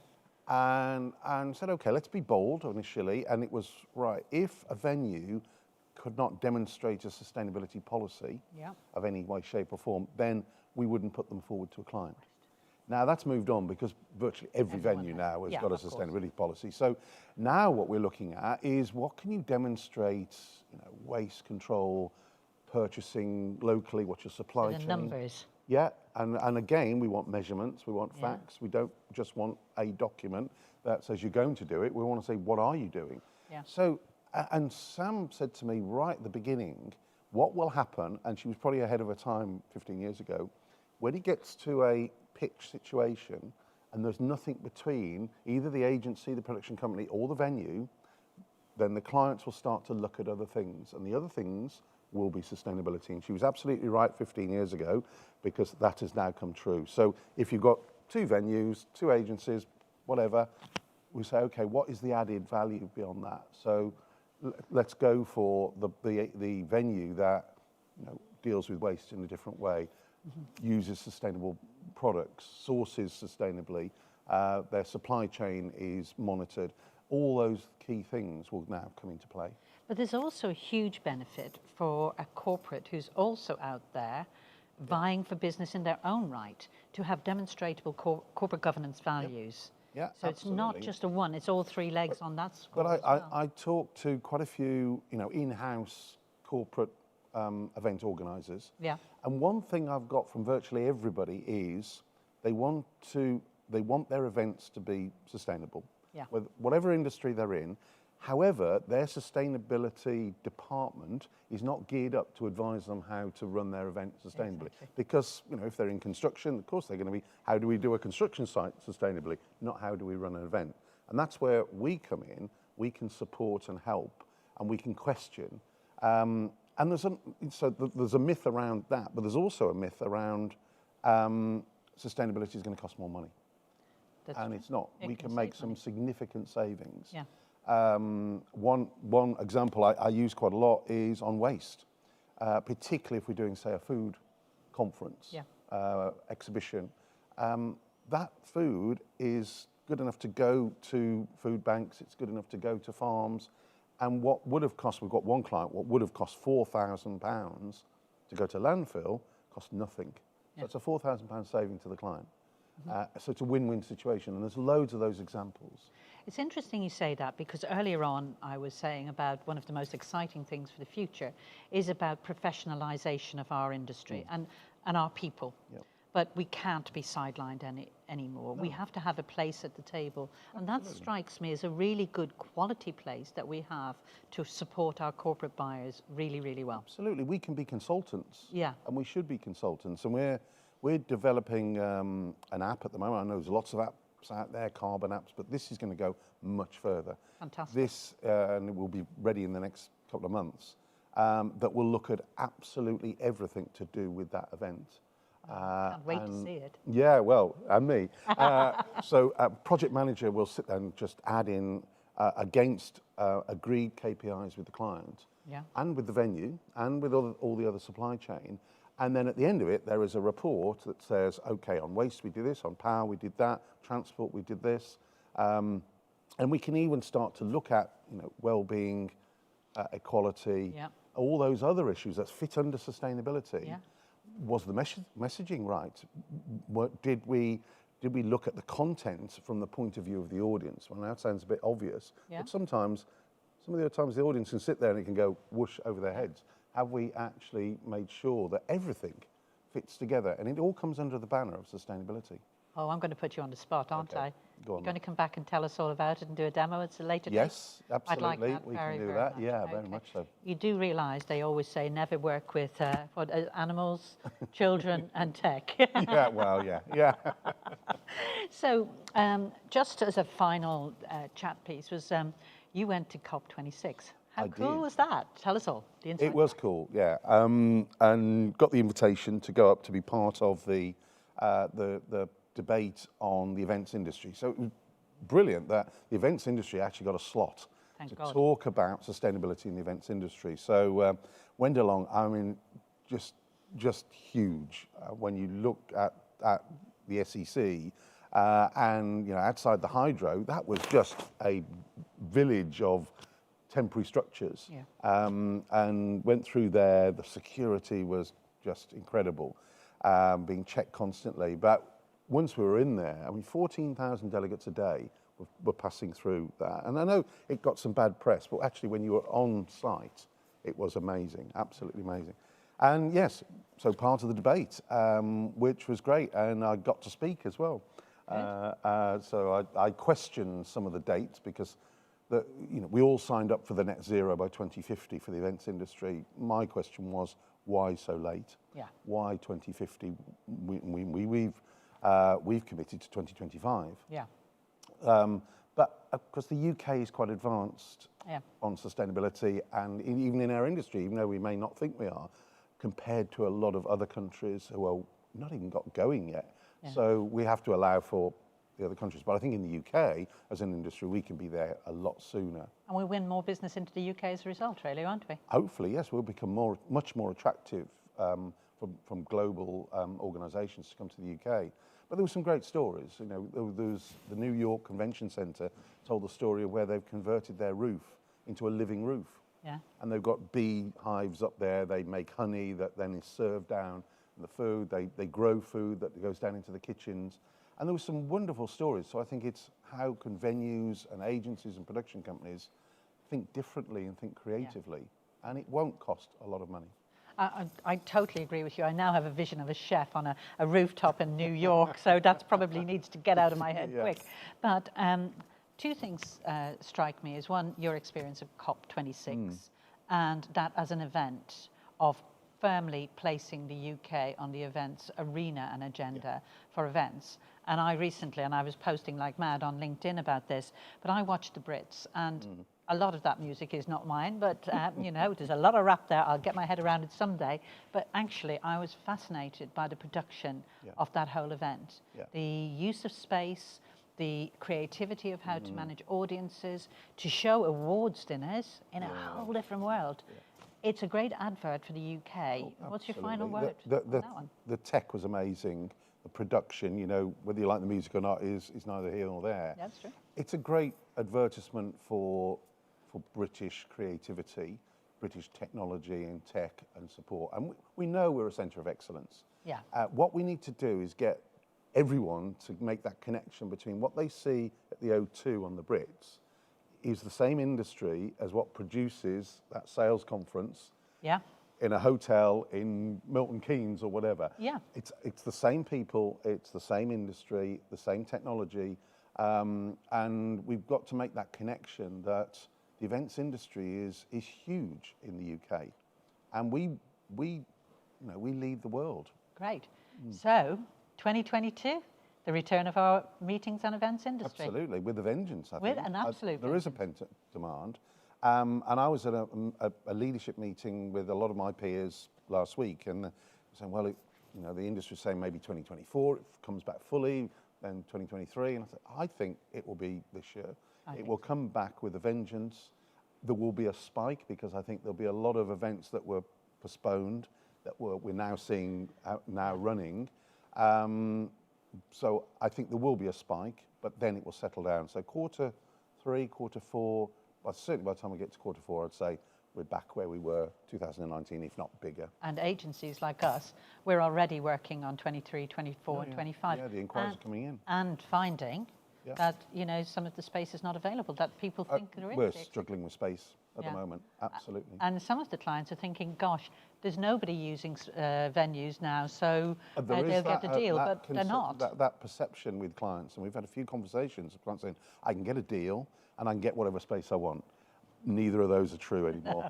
And said, okay, let's be bold initially. And it was, right, if a venue could not demonstrate a sustainability policy of any way, shape or form, then we wouldn't put them forward to a client. Now that's moved on because virtually every venue now has got a sustainability policy. So now what we're looking at is what can you demonstrate, waste control, purchasing locally, what's your supply chain? The numbers. Yeah, and again, we want measurements, we want facts. We don't just want a document that says you're going to do it. We want to say, what are you doing? Yeah. So, and Sam said to me right at the beginning, what will happen, and she was probably ahead of her time 15 years ago, when it gets to a pitch situation and there's nothing between either the agency, the production company, or the venue, then the clients will start to look at other things, and the other things will be sustainability. And she was absolutely right 15 years ago, because that has now come true. So if you've got two venues, two agencies, whatever, we say, okay, what is the added value beyond that? So let's go for the venue that deals with waste in a different way, uses sustainable products, sources sustainably, their supply chain is monitored. All those key things will now come into play. But there's also a huge benefit for a corporate who's also out there vying for business in their own right to have demonstrable corporate governance values. Yeah, so it's not just a one, it's all three legs on that score. But I talked to quite a few, in-house corporate event organisers. Yeah. And one thing I've got from virtually everybody is they want their events to be sustainable. Yeah. With whatever industry they're in. However, their sustainability department is not geared up to advise them how to run their event sustainably. Exactly. Because, if they're in construction, of course they're going to be, how do we do a construction site sustainably? Not how do we run an event? And that's where we come in. We can support and help, and we can question. And there's a myth around that, but there's also a myth around sustainability is going to cost more money. That's and true. It's not. We can make some significant savings. Yeah. One example I use quite a lot is on waste, particularly if we're doing, say, a food conference, exhibition. That food is good enough to go to food banks, it's good enough to go to farms, and what would have cost, we've got one client, what would have cost £4,000 to go to landfill cost nothing. So it's a £4,000 saving to the client. So it's a win-win situation, and there's loads of those examples. It's interesting you say that, because earlier on I was saying about one of the most exciting things for the future is about professionalisation of our industry and our people. Yep. But we can't be sidelined anymore. No. We have to have a place at the table. And that strikes me as a really good quality place that we have to support our corporate buyers really, really well. Absolutely. We can be consultants. Yeah. And we should be consultants. And we're developing an app at the moment. I know there's lots of apps out there, carbon apps, but this is going to go much further. Fantastic. This, and it will be ready in the next couple of months, that will look at absolutely everything to do with that event. Can't wait to see it. Yeah, well, and me. So a project manager will sit there and just add in against agreed KPIs with the client and with the venue and with all the other supply chain. And then at the end of it, there is a report that says, okay, on waste we did this, on power we did that, transport we did this. And we can even start to look at well-being, equality, all those other issues that fit under sustainability. Yeah. Was the messaging right? Did we look at the content from the point of view of the audience? Well, that sounds a bit obvious, but sometimes, some of the other times the audience can sit there and it can go whoosh over their heads. Have we actually made sure that everything fits together? And it all comes under the banner of sustainability. Oh, I'm going to put you on the spot, aren't I? Go on. You're going to come back and tell us all about it and do a demo at a later date? Yes, absolutely. I'd like that we very, can do very that. much. Yeah, very much so. You do realise they always say never work with animals, children and tech. Yeah, well, yeah. So just as a final chat piece was you went to COP26. How cool was that? Tell us all. The inside. It was cool, yeah. And got the invitation to go up to be part of the debate on the events industry. So it was brilliant that the events industry actually got a slot to talk about sustainability in the events industry. So went along, I mean, just huge. When you look at the SEC And outside the hydro, that was just a village of temporary structures. And went through there. The security was just incredible, being checked constantly. But once we were in there, 14,000 delegates a day were passing through that. And I know it got some bad press, but actually when you were on site, it was amazing, absolutely amazing. And yes, so part of the debate, which was great, and I got to speak as well. So I questioned some of the dates because we all signed up for the net zero by 2050 for the events industry. My question was, why so late? Why 2050? We've committed to 2025. But because the UK is quite advanced on sustainability, and even in our industry, even though we may not think we are, compared to a lot of other countries who are not even got going yet. So we have to allow for the other countries. But I think in the UK, as an industry, we can be there a lot sooner. And we'll win more business into the UK as a result, really, won't we? Hopefully, yes. We'll become much more attractive from global organisations to come to the UK. But there were some great stories. There was the New York Convention Centre told the story of where they've converted their roof into a living roof. And they've got bee hives up there. They make honey that then is served down in the food. They grow food that goes down into the kitchens. And there were some wonderful stories. So I think it's how can venues and agencies and production companies think differently and think creatively. And it won't cost a lot of money. I totally agree with you. I now have a vision of a chef on a rooftop in New York, so that probably needs to get out of my head quick. But two things strike me is one, your experience of COP26 and that as an event of firmly placing the UK on the events arena and agenda for events. And I recently, and I was posting like mad on LinkedIn about this, but I watched the Brits, and a lot of that music is not mine, but there's a lot of rap there. I'll get my head around it someday. But actually, I was fascinated by the production of that whole event. The use of space, the creativity of how to manage audiences, to show awards dinners in a whole different world. It's a great advert for the UK. What's your final word on that one? The tech was amazing. The production, whether you like the music or not, is neither here nor there. That's true. It's a great advertisement for British creativity, British technology and tech and support. And we know we're a centre of excellence. What we need to do is get everyone to make that connection between what they see at the O2 on the Brits is the same industry as what produces that sales conference in a hotel in Milton Keynes or whatever. It's the same people, it's the same industry, the same technology, and we've got to make that connection that the events industry is huge in the UK, and we lead the world. Great. So 2022, the return of our meetings and events industry. Absolutely, with a vengeance, I think. With an absolute There is a pent-up demand. And I was at a leadership meeting with a lot of my peers last week, and they're saying, well, the industry's saying maybe 2024, it comes back fully, then 2023. And I said, I think it will be this year. It will come back with a vengeance. There will be a spike because I think there'll be a lot of events that were postponed that we're now seeing now running. So I think there will be a spike, but then it will settle down. So quarter 3, quarter 4, well, certainly by the time we get to quarter 4, I'd say we're back where we were 2019, if not bigger. And agencies like us, we're already working on 23, 24 and 25. Yeah, the inquiries are coming in. And finding that, some of the space is not available, that people think there is. We're struggling with space at the moment, absolutely. And some of the clients are thinking, gosh, there's nobody using venues now, so they'll get a deal, but they're not. That perception with clients, and we've had a few conversations with clients saying, I can get a deal and I can get whatever space I want. Neither of those are true anymore.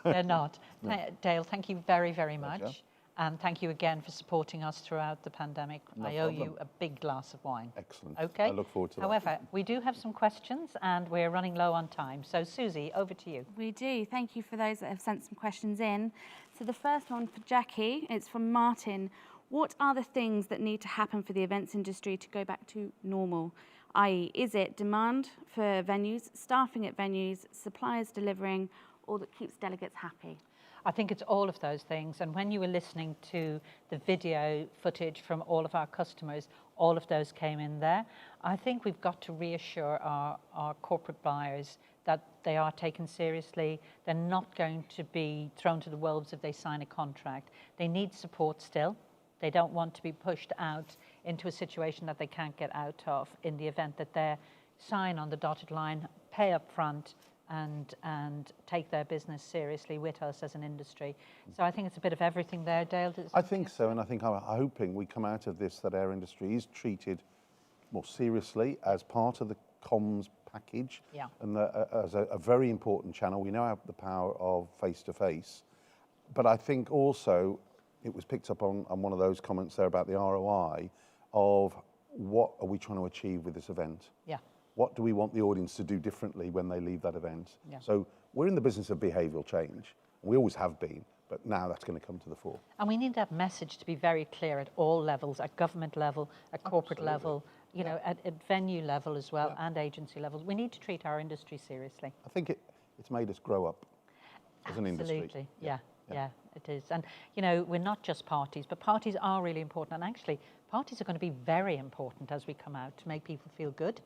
They're not. No. Dale, thank you very, very much. And thank you again for supporting us throughout the pandemic. I owe you a big glass of wine. Excellent. Okay. I look forward to that. However, we do have some questions and we're running low on time. So Susie, over to you. We do. Thank you for those that have sent some questions in. So the first one for Jackie, it's from Martin. What are the things that need to happen for the events industry to go back to normal? i.e., is it demand for venues, staffing at venues, suppliers delivering, or that keeps delegates happy? I think it's all of those things. And when you were listening to the video footage from all of our customers, all of those came in there. I think we've got to reassure our corporate buyers that they are taken seriously. They're not going to be thrown to the wolves if they sign a contract. They need support still. They don't want to be pushed out into a situation that they can't get out of in the event that they sign on the dotted line, pay up front, and take their business seriously with us as an industry. So I think it's a bit of everything there, Dale. I think so, and I think I'm hoping we come out of this that our industry is treated more seriously as part of the comms package, and as a very important channel. We now have the power of face-to-face, but I think also it was picked up on one of those comments there about the ROI of what are we trying to achieve with this event? Yeah. What do we want the audience to do differently when they leave that event? Yeah. So we're in the business of behavioural change. We always have been, but now that's going to come to the fore. And we need that message to be very clear at all levels, at government level, at corporate level, you know, at venue level as well, and agency levels. We need to treat our industry seriously. I think it's made us grow up as an industry. Absolutely, yeah, it is. And, you know, we're not just parties, but parties are really important. And actually, parties are going to be very important as we come out to make people feel good.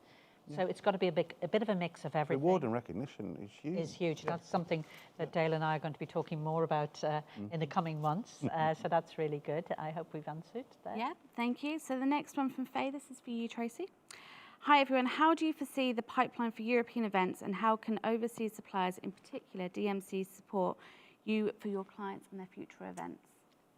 So it's got to be a bit of a mix of everything. Reward and recognition is huge. Is huge. Yeah. That's something that Dale and I are going to be talking more about in the coming months. So that's really good. I hope we've answered that. Yeah, thank you. So the next one from Faye, this is for you, Tracy. Hi everyone, how do you foresee the pipeline for European events, and how can overseas suppliers, in particular DMC, support you for your clients and their future events?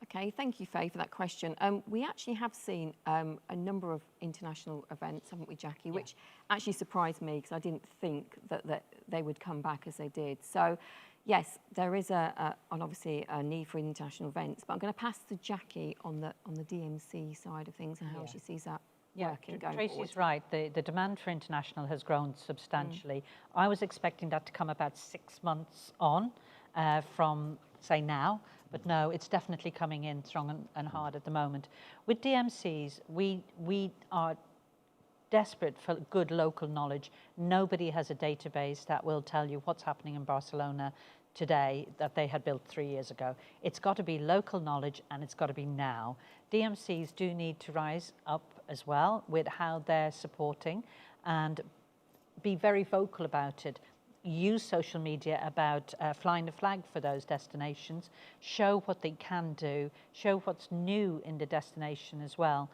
Okay, thank you, Faye, for that question. We actually have seen a number of international events, haven't we, Jackie? Which actually surprised me because I didn't think that they would come back as they did. So, yes, there is obviously a need for international events, but I'm going to pass to Jackie on the DMC side of things and how she sees that working going forward. Tracy's right. The demand for international has grown substantially. I was expecting that to come about 6 months on from, say, now. But no, it's definitely coming in strong and hard at the moment. With DMCs, we are desperate for good local knowledge. Nobody has a database that will tell you what's happening in Barcelona today that they had built 3 years ago. It's got to be local knowledge, and it's got to be now. DMCs do need to rise up as well with how they're supporting and be very vocal about it. Use social media about flying the flag for those destinations, show what they can do, show what's new in the destination as well.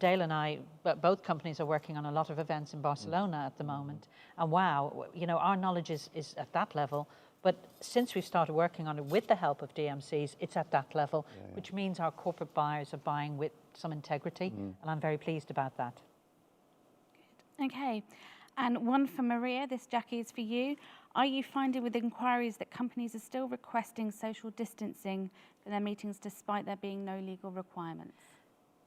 Dale and I, both companies are working on a lot of events in Barcelona at the moment. And wow, you know, our knowledge is at that level. But since we've started working on it with the help of DMCs, it's at that level, which means our corporate buyers are buying with some integrity. And I'm very pleased about that. Good. Okay. And one for Maria, this, Jackie, is for you. Are you finding with inquiries that companies are still requesting social distancing for their meetings despite there being no legal requirements?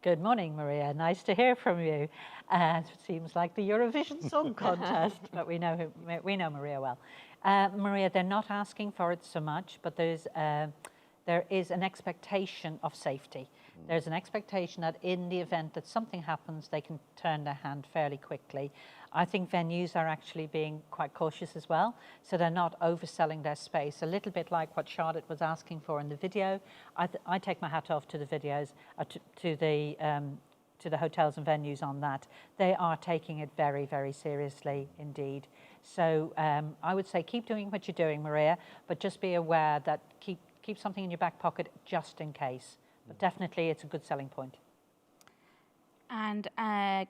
Good morning, Maria. Nice to hear from you. It seems like the Eurovision Song Contest, but we know Maria well. Maria, they're not asking for it so much, but there is an expectation of safety. There's an expectation that in the event that something happens, they can turn their hand fairly quickly. I think venues are actually being quite cautious as well, so they're not overselling their space. A little bit like what Charlotte was asking for in the video. I take my hat off to the videos, to the hotels and venues on that. They are taking it very, very seriously indeed. So I would say keep doing what you're doing, Maria, but just be aware that keep something in your back pocket just in case. But definitely it's a good selling point. And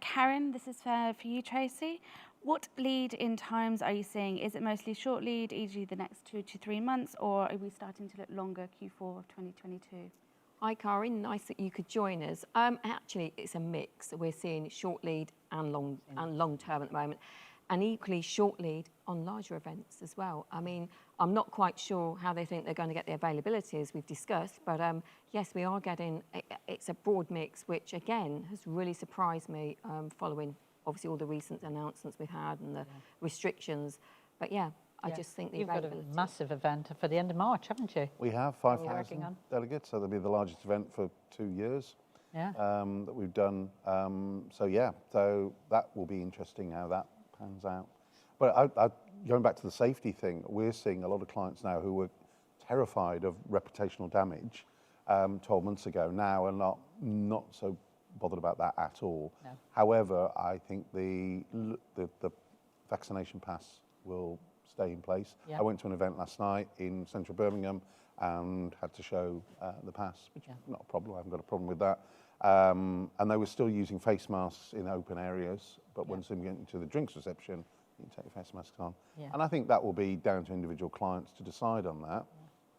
Karen, this is for you, Tracy. What lead-in times are you seeing? Is it mostly short lead, e.g. the next 2 to 3 months, or are we starting to look longer, Q4 of 2022? Hi, Karen. Nice that you could join us. Actually, it's a mix. We're seeing short lead and long term at the moment, and equally short lead on larger events as well. I mean, I'm not quite sure how they think they're going to get the availability, as we've discussed, but yes, we are getting, it's a broad mix, which again has really surprised me following obviously all the recent announcements we've had and the restrictions. But yeah, I just think the availability. You've got a massive event for the end of March, haven't you? We have 5,000 delegates, so that'll be the largest event for 2 years that we've done. So yeah, so that will be interesting how that pans out. But going back to the safety thing, we're seeing a lot of clients now who were terrified of reputational damage 12 months ago now are not so bothered about that at all. No. However, I think the vaccination pass will stay in place. Yeah. I went to an event last night in central Birmingham and had to show the pass, which is not a problem. I haven't got a problem with that. And they were still using face masks in open areas, but once they get into the drinks reception, you can take your face masks on. Yeah. And I think that will be down to individual clients to decide on that.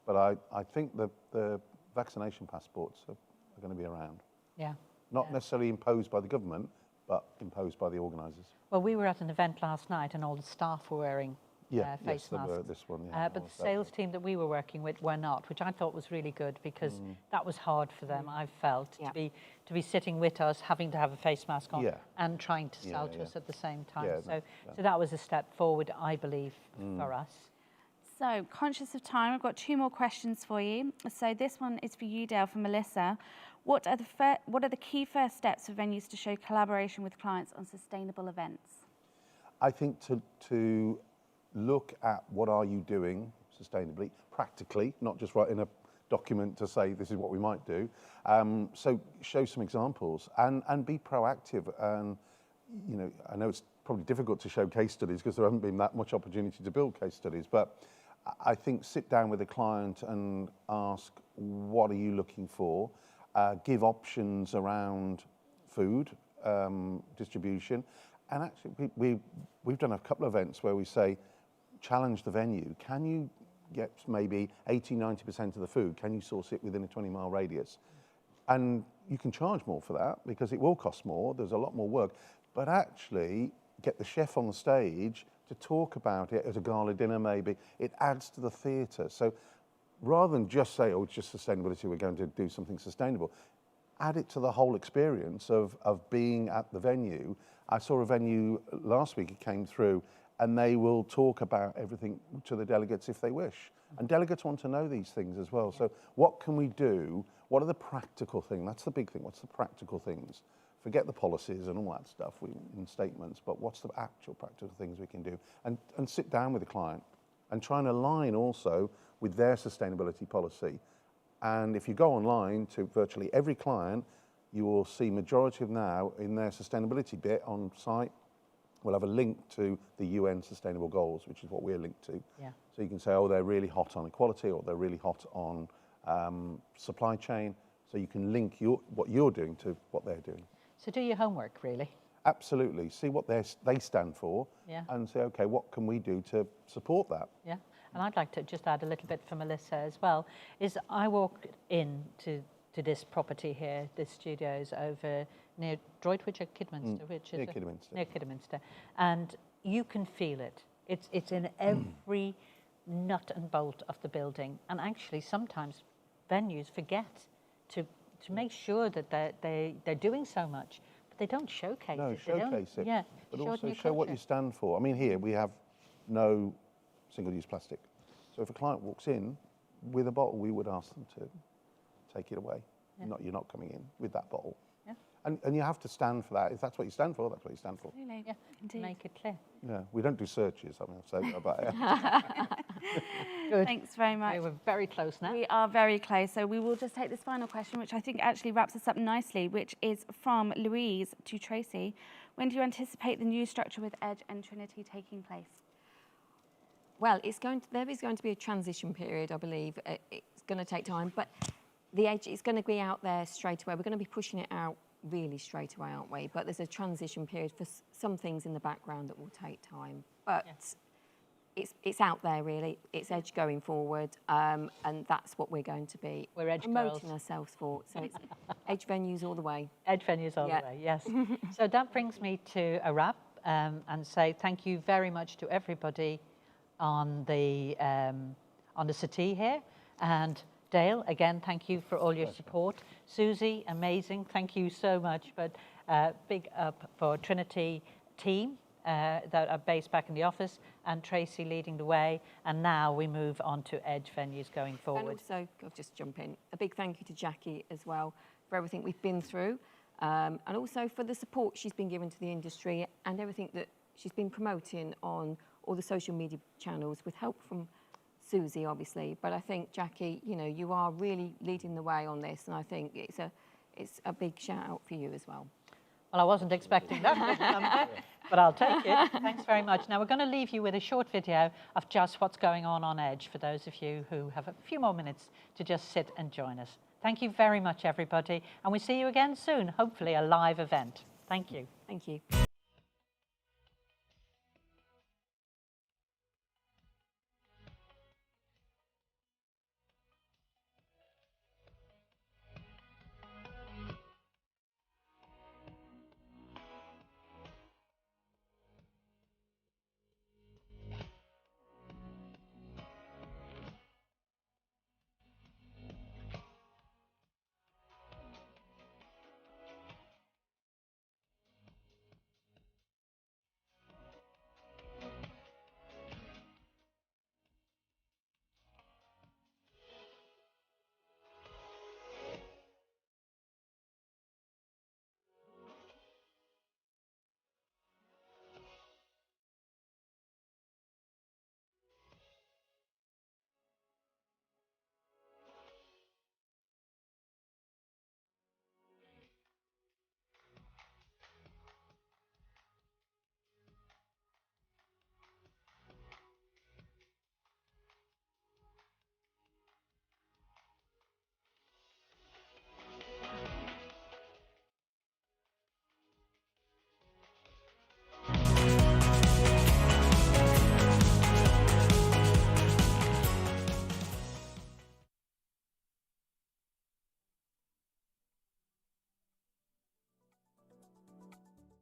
But I think the vaccination passports are going to be around. Yeah. Not necessarily imposed by the government, but imposed by the organisers. Well, we were at an event last night and all the staff were wearing face masks. Were this one, yeah. But the sales team that we were working with were not, which I thought was really good because that was hard for them, I felt, to be sitting with us, having to have a face mask on and trying to sell to us at the same time. So that was a step forward, I believe, for us. So, conscious of time, I've got 2 more questions for you. So this one is for you, Dale, from Melissa. What are the key first steps for venues to show collaboration with clients on sustainable events? I think to look at what are you doing sustainably, practically, not just writing a document to say this is what we might do. So show some examples and be proactive. And you know, I know it's probably difficult to show case studies because there haven't been that much opportunity to build case studies, but I think sit down with a client and ask, what are you looking for? Give options around food distribution. And actually, we've done a couple of events where we say, challenge the venue. Can you get maybe 80-90% of the food? Can you source it within a 20-mile radius? And you can charge more for that because it will cost more. There's a lot more work. But actually, get the chef on the stage to talk about it at a gala dinner maybe. It adds to the theatre. So rather than just say, oh, it's just sustainability, we're going to do something sustainable, add it to the whole experience of being at the venue. I saw a venue last week, it came through, and they will talk about everything to the delegates if they wish. And delegates want to know these things as well. So what can we do? What are the practical things? That's the big thing. What's the practical things? Forget the policies and all that stuff in statements, but what's the actual practical things we can do? And sit down with the client and try and align also with their sustainability policy. And if you go online to virtually every client, you will see majority of now in their sustainability bit on site, we'll have a link to the UN Sustainable Goals, which is what we're linked to. Yeah. So you can say, oh, they're really hot on equality, or they're really hot on supply chain. So you can link what you're doing to what they're doing. So do your homework, really. Absolutely. See what they stand for and say, okay, what can we do to support that? Yeah. And I'd like to just add a little bit for Melissa as well, is I walked into this property here, this studio's over near Droitwich or Kidderminster, which is near Kidderminster, and you can feel it. It's in every nut and bolt of the building, and actually sometimes venues forget to make sure that they're doing so much, but they don't showcase it. Showcase it. Yeah, but also show what you stand for. I mean, here we have no single-use plastic. So if a client walks in with a bottle, we would ask them to take it away. Yeah. You're not coming in with that bottle. Yeah. And you have to stand for that. If that's what you stand for, that's what you stand for. Really? Yeah, indeed. Make it clear. Yeah, we don't do searches, I mean, I've said about it. Good. Thanks very much. We're very close now. We are very close. So we will just take this final question, which I think actually wraps us up nicely, which is from Louise to Tracy. When do you anticipate the new structure with Edge and Trinity taking place? Well, there is going to be a transition period, I believe. It's going to take time, but the Edge is going to be out there straight away. We're going to be pushing it out really straight away, aren't we? But there's a transition period for some things in the background that will take time. But it's out there, really. It's Edge going forward, and that's what we're going to be promoting ourselves for. So it's Edge venues all the way. Edge venues all the way, yes. So that brings me to a wrap and say thank you very much to everybody on the settee here. And Dale, again, thank you for all your support. Susie, amazing, thank you so much. But big up for Trinity team that are based back in the office, and Tracy leading the way. And now we move on to Edge venues going forward. And also, I'll just jump in, a big thank you to Jackie as well for everything we've been through, and also for the support she's been given to the industry and everything that she's been promoting on all the social media channels with help from Susie, obviously. But I think, Jackie, you know, you are really leading the way on this, and I think it's a big shout out for you as well. Well, I wasn't expecting that big number, but I'll take it. Thanks very much. Now, we're going to leave you with a short video of just what's going on Edge for those of you who have a few more minutes to just sit and join us. Thank you very much, everybody, and we see you again soon, hopefully a live event. Thank you. Thank you.